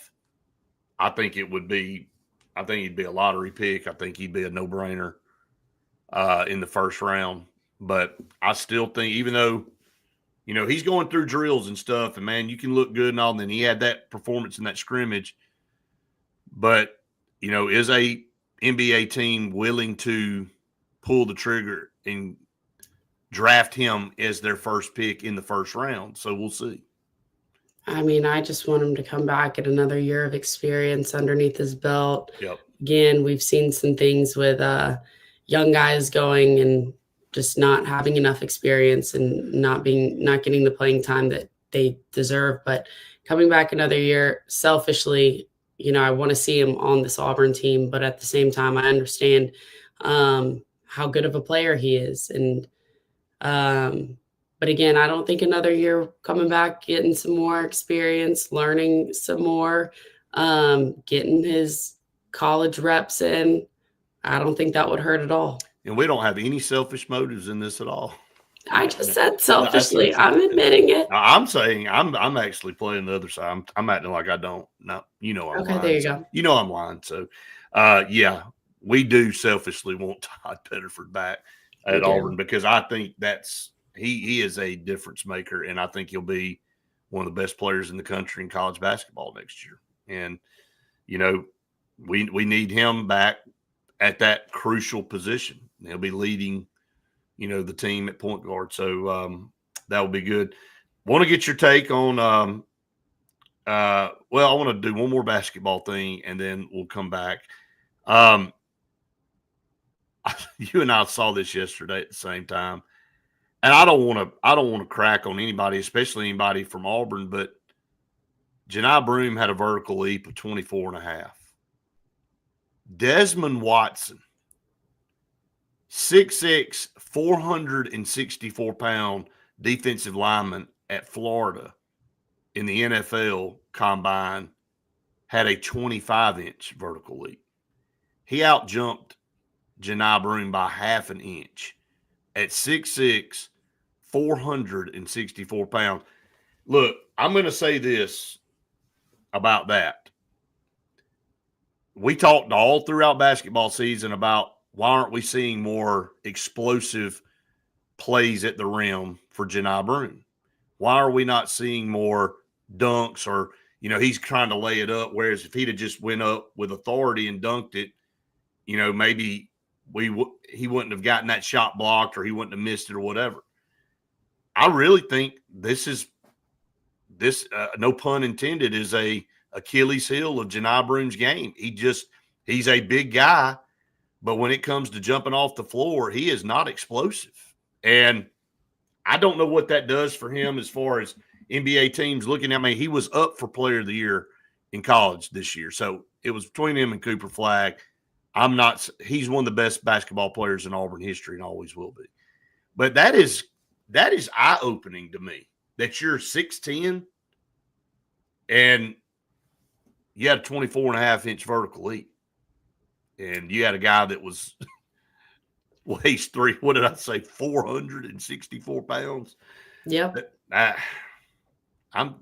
I think he'd be a lottery pick. I think he'd be a no-brainer in the first round. But I still think, even though, he's going through drills and stuff, and, man, you can look good and all, and then he had that performance in that scrimmage. But, is a NBA team willing to pull the trigger and draft him as their first pick in the first round? So we'll see. I mean, I just want him to come back at another year of experience underneath his belt. Yep. Again, we've seen some things with young guys going and just not having enough experience and not getting the playing time that they deserve. But coming back another year, selfishly, I want to see him on this Auburn team. But at the same time, I understand how good of a player he is. And but again, I don't think another year coming back, getting some more experience, learning some more, getting his college reps in, I don't think that would hurt at all. And we don't have any selfish motives in this at all. I just said selfishly. I'm admitting it. I'm saying I'm actually playing the other side. I'm acting like I don't. No, I'm okay, lying. There you go. I'm lying. So, yeah, we do selfishly want Todd Pettiford back at Auburn because I think he is a difference maker, and I think he'll be one of the best players in the country in college basketball next year. And, we need him back at that crucial position. He'll be leading, the team at point guard. So, that would be good. Want to get your take on well, I want to do one more basketball thing and then we'll come back. You and I saw this yesterday at the same time. And I don't want to crack on anybody, especially anybody from Auburn, but Janai Broome had a vertical leap of 24.5. Desmond Watson, 6'6", 464-pound defensive lineman at Florida in the NFL combine, had a 25-inch vertical leap. He outjumped Janai Broome by half an inch at 6'6", 464 pounds. Look, I'm going to say this about that. We talked all throughout basketball season about why aren't we seeing more explosive plays at the rim for Janai Broome? Why are we not seeing more dunks or, he's trying to lay it up, whereas if he'd have just went up with authority and dunked it, maybe he wouldn't have gotten that shot blocked or he wouldn't have missed it or whatever. I really think this no pun intended, is a Achilles heel of Janai Broome's game. He's a big guy, but when it comes to jumping off the floor, he is not explosive. And I don't know what that does for him as far as NBA teams looking at me. He was up for Player of the Year in college this year. So it was between him and Cooper Flagg. He's one of the best basketball players in Auburn history and always will be. But that is eye-opening to me, that you're 6'10", and you had a 24.5-inch vertical leap. And you had a guy that was weighs 464 pounds. Yep.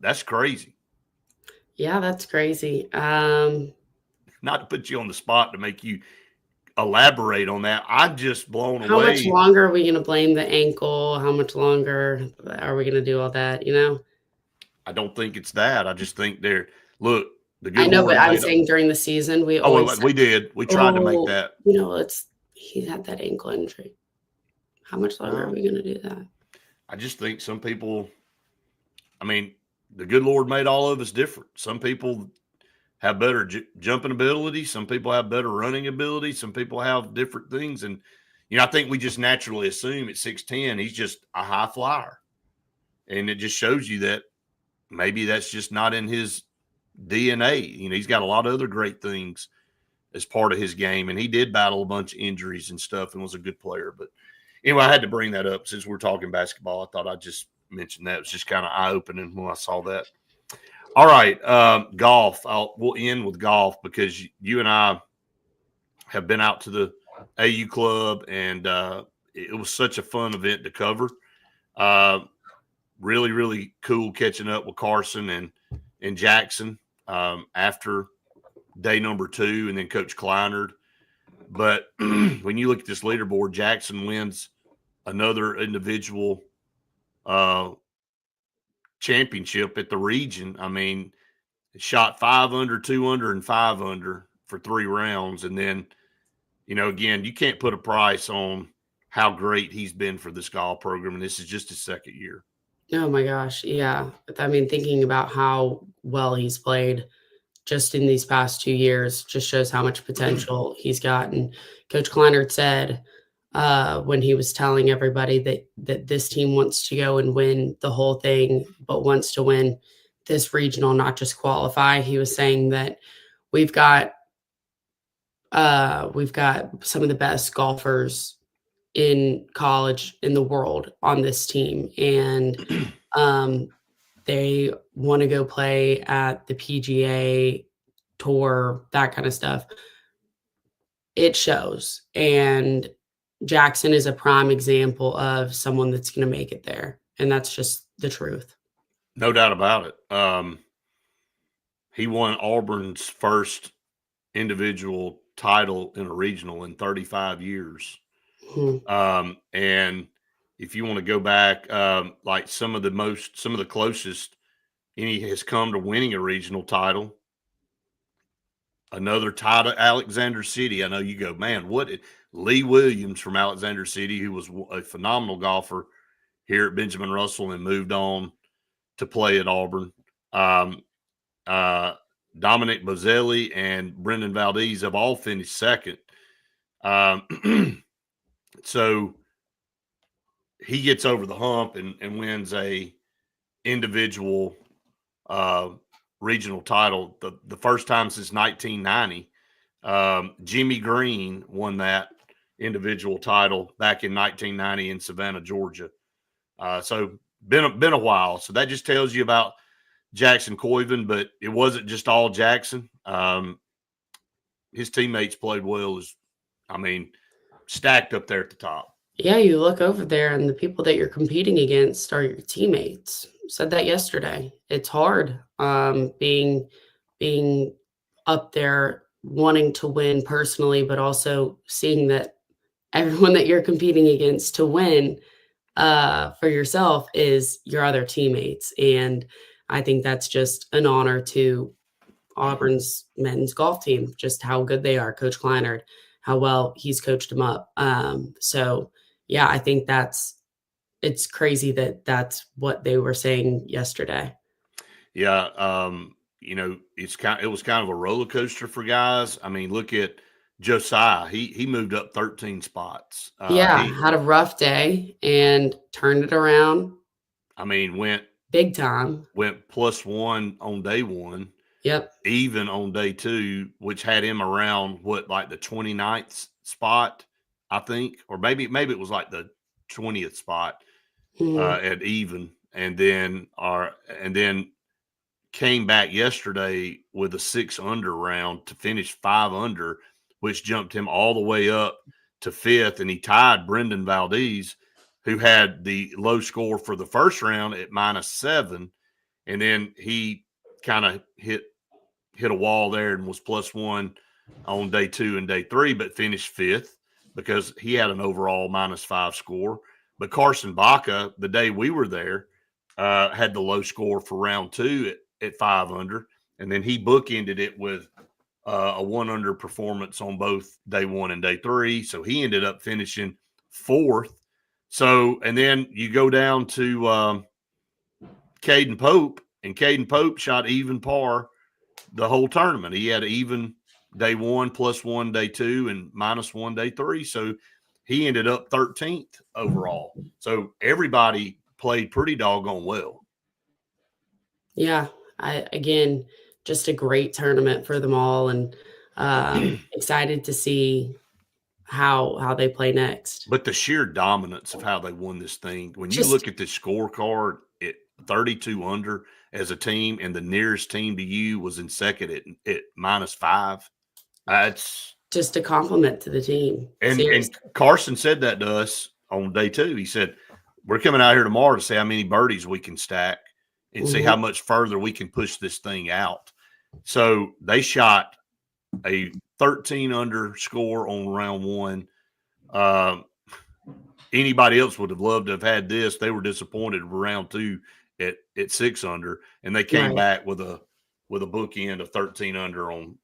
That's crazy. Yeah, that's crazy. Not to put you on the spot to make you elaborate on that. I'm just blown away. How much longer are we going to blame the ankle? How much longer are we going to do all that? I don't think it's that. I just think look, the good. I know, Lord but I'm saying during the season, we did. We tried to make that. He had that ankle injury. How much longer are we going to do that? I just think some people, the good Lord made all of us different. Some people have better jumping ability. Some people have better running ability. Some people have different things. And, I think we just naturally assume at 6'10", he's just a high flyer. And it just shows you that maybe that's just not in his DNA. He's got a lot of other great things as part of his game. And he did battle a bunch of injuries and stuff and was a good player. But anyway, I had to bring that up since we're talking basketball. I thought I'd just mention that. It was just kind of eye-opening when I saw that. All right, golf. We'll end with golf because you and I have been out to the AU Club, and it was such a fun event to cover. Really, really cool catching up with Carson and Jackson after day number 2, and then Coach Kleinard. But when you look at this leaderboard, Jackson wins another individual championship at the region. Shot 5 under, 2 under, and 5 under for 3 rounds. And then, again, you can't put a price on how great he's been for this golf program. And this is just his second year. Oh my gosh. Yeah. Thinking about how well he's played just in these past 2 years just shows how much potential he's got. And Coach Kleinert said when he was telling everybody that this team wants to go and win the whole thing, but wants to win this regional, not just qualify. He was saying that we've got some of the best golfers in college in the world on this team. And they want to go play at the PGA Tour, that kind of stuff. It shows. And Jackson is a prime example of someone that's going to make it there. And that's just the truth. No doubt about it. He won Auburn's first individual title in a regional in 35 years. And if you want to go back, like some of the closest he has come to winning a regional title, another title, Alexander City. I know you go, man, Lee Williams from Alexander City, who was a phenomenal golfer. here at Benjamin Russell and moved on to play at Auburn. Dominic Bozelli and Brendan Valdez have all finished second. So he gets over the hump and wins a individual regional title the first time since 1990. Jimmy Green won that individual title back in 1990 in Savannah, Georgia. So been a while. So that just tells you about Jackson Coyven, but it wasn't just all Jackson. His teammates played well, stacked up there at the top. Yeah, you look over there and the people that you're competing against are your teammates. Said that yesterday. It's hard being up there wanting to win personally, but also seeing that everyone that you're competing against to win for yourself is your other teammates. And I think that's just an honor to Auburn's men's golf team, just how good they are. Coach Kleinert, how well he's coached them up. So yeah, I think it's crazy that that's what they were saying yesterday. Yeah. It was kind of a roller coaster for guys. I mean, look at Josiah. He moved up 13 spots. Had a rough day and turned it around. I mean, went big time. Went +1 on day one. Yep. Even on day two, which had him around like the 29th spot, I think, or maybe it was like the 20th spot at even, and then came back yesterday with a 6 under round to finish 5 under, which jumped him all the way up to 5th, and he tied Brendan Valdez, who had the low score for the first round at -7, and then he kind of hit a wall there and was +1 on day 2 and day 3, but finished 5th because he had an overall -5 score. But Carson Baca, the day we were there, had the low score for round 2 at 5 under, and then he bookended it with a 1 under performance on both day 1 and day 3. So he ended up finishing 4th. So, and then you go down to Caden Pope, and Caden Pope shot even par the whole tournament. He had even day 1, +1 day 2, and -1 day 3. So he ended up 13th overall. So everybody played pretty doggone well. Yeah. Again, just a great tournament for them all, and excited to see how they play next. But the sheer dominance of how they won this thing, when you look at the scorecard at 32 under as a team, and the nearest team to you was in second at -5, that's just a compliment to the team. And Carson said that to us on day 2. He said, we're coming out here tomorrow to see how many birdies we can stack and see how much further we can push this thing out. So they shot a 13 under score on round 1. Anybody else would have loved to have had this. They were disappointed with round 2 at 6 under, and they came back with a bookend of 13 under on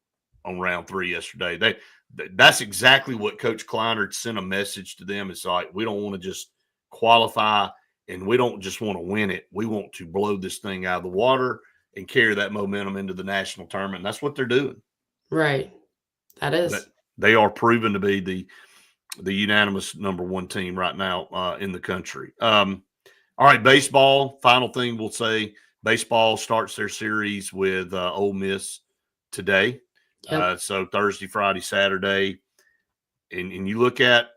round 3 yesterday. That's exactly what Coach Kleinert sent a message to them. It's like, we don't want to just qualify, and we don't just want to win it. We want to blow this thing out of the water and carry that momentum into the national tournament. And that's what they're doing. Right. That is. They are proven to be the unanimous number 1 team right now in the country. All right, baseball. Final thing we'll say, baseball starts their series with Ole Miss today. Yep. So Thursday, Friday, Saturday. And you look at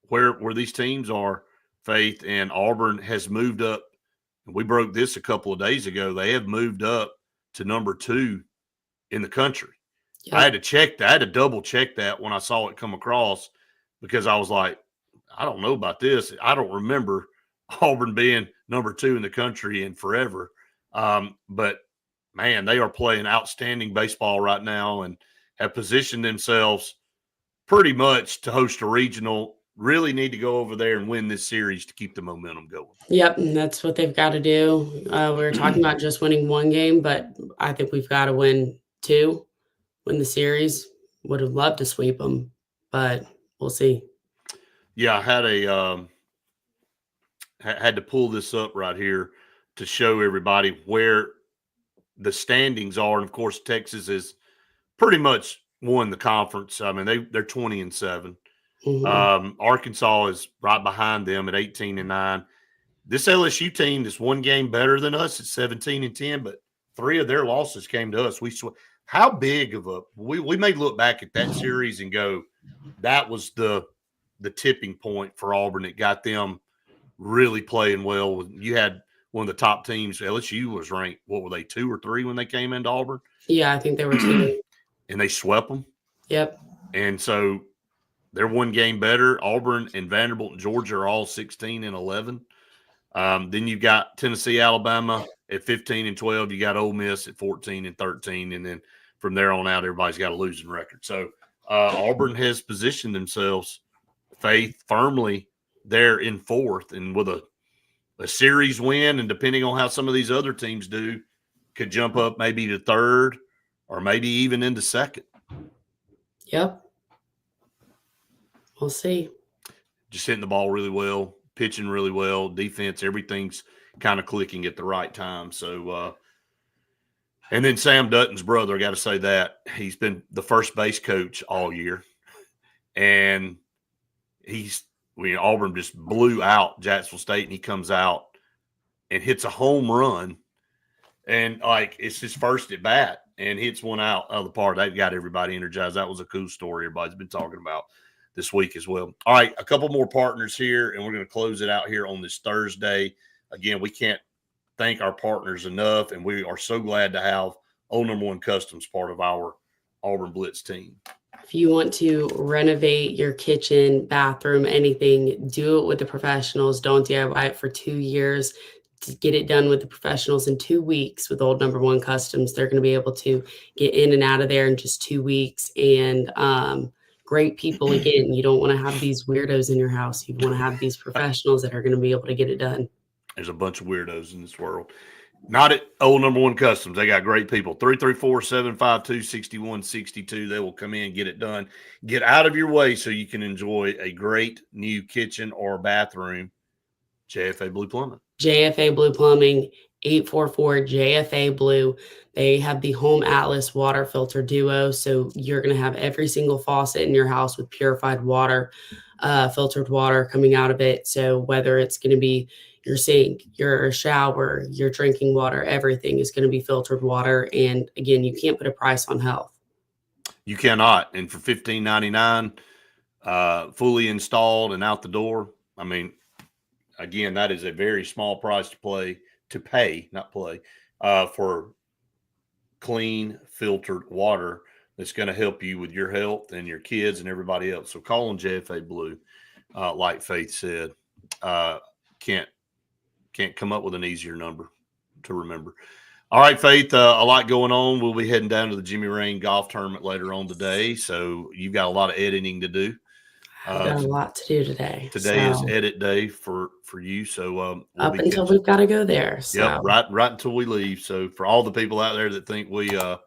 where these teams are, Faith, and Auburn has moved up. We broke this a couple of days ago. They have moved up to number 2 in the country. Yep. I had to check that. I had to double check that when I saw it come across, because I was like, I don't know about this. I don't remember Auburn being number 2 in the country in forever. But man, they are playing outstanding baseball right now and have positioned themselves pretty much to host a regional. Really need to go over there and win this series to keep the momentum going. Yep, and that's what they've got to do. We were talking about just winning 1 game, but I think we've got to win 2, win the series. Would have loved to sweep them, but we'll see. Yeah, I had a had to pull this up right here to show everybody where the standings are. And of course, Texas is pretty much won the conference. I mean, they're 20-7. Arkansas is right behind them at 18-9. This LSU team is one game better than us at 17-10, but 3 of their losses came to us. How big of a we may look back at that series and go, that was the tipping point for Auburn. It got them really playing well. You had one of the top teams. LSU was ranked, what were they, 2 or 3 when they came into Auburn? Yeah, I think they were 2. And they swept them. Yep. And so they're one game better. Auburn and Vanderbilt and Georgia are all 16-11. Then you've got Tennessee, Alabama at 15-12. You got Ole Miss at 14-13. And then from there on out, everybody's got a losing record. So Auburn has positioned themselves, Faith, firmly there in 4th. And with a series win, and depending on how some of these other teams do, could jump up maybe to 3rd or maybe even into 2nd. Yep. We'll see. Just hitting the ball really well, pitching really well, defense, everything's kind of clicking at the right time. So, and then Sam Dutton's brother, I got to say that he's been the first base coach all year, and Auburn just blew out Jacksonville State, and he comes out and hits a home run, and it's his first at bat, and hits one out of the park. They've got everybody energized. That was a cool story everybody's been talking about this week as well. All right, a couple more partners here, and we're going to close it out here on this Thursday. Again, we can't thank our partners enough, and we are so glad to have Old Number One Customs part of our Auburn Blitz team. If you want to renovate your kitchen, bathroom, anything, do it with the professionals. Don't DIY it for 2 years. To get it done with the professionals in 2 weeks with Old Number One Customs. They're going to be able to get in and out of there in just 2 weeks. And great people, again, you don't want to have these weirdos in your house. You want to have these professionals that are going to be able to get it done. There's a bunch of weirdos in this world. Not at Old Number One Customs. They got great people. 334-752-6162. They will come in and get it done. Get out of your way so you can enjoy a great new kitchen or bathroom. JFA Blue Plumbing. JFA Blue Plumbing, 844-JFA Blue. They have the Home Atlas water filter duo. So you're going to have every single faucet in your house with purified water, filtered water coming out of it. So whether it's going to be your sink, your shower, your drinking water, everything is going to be filtered water. And again, you can't put a price on health. You cannot. And for $15.99, fully installed and out the door, I mean, again, that is a very small price to pay for clean, filtered water that's going to help you with your health and your kids and everybody else. So call on JFA Blue, like Faith said. Can't come up with an easier number to remember. All right, Faith, a lot going on. We'll be heading down to the Jimmy Rain golf tournament later on today, so you've got a lot of editing to do. I've got a lot to do today. Today is edit day for you. So up until we've got to go there. So. Yep, right until we leave. So for all the people out there that think we have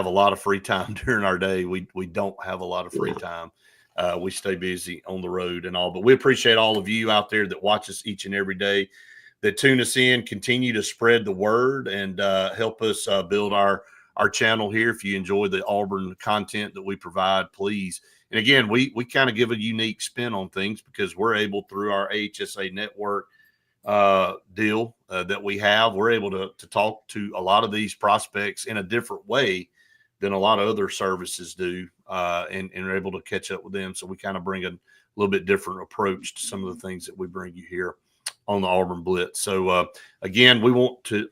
a lot of free time during our day, we don't have a lot of free time. We stay busy on the road and all. But we appreciate all of you out there that watch us each and every day, that tune us in, continue to spread the word, and help us build our channel here. If you enjoy the Auburn content that we provide, please. And again, we kind of give a unique spin on things because we're able, through our AHSA network deal that we have, we're able to talk to a lot of these prospects in a different way than a lot of other services do, and are able to catch up with them. So we kind of bring a little bit different approach to some of the things that we bring you here on the Auburn Blitz. So again, we want to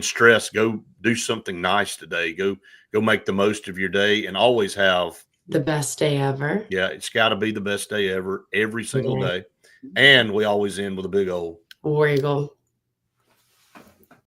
stress, go do something nice today. Go make the most of your day, and always have the best day ever. Yeah, it's got to be the best day ever, every single day. And we always end with a big old War Eagle.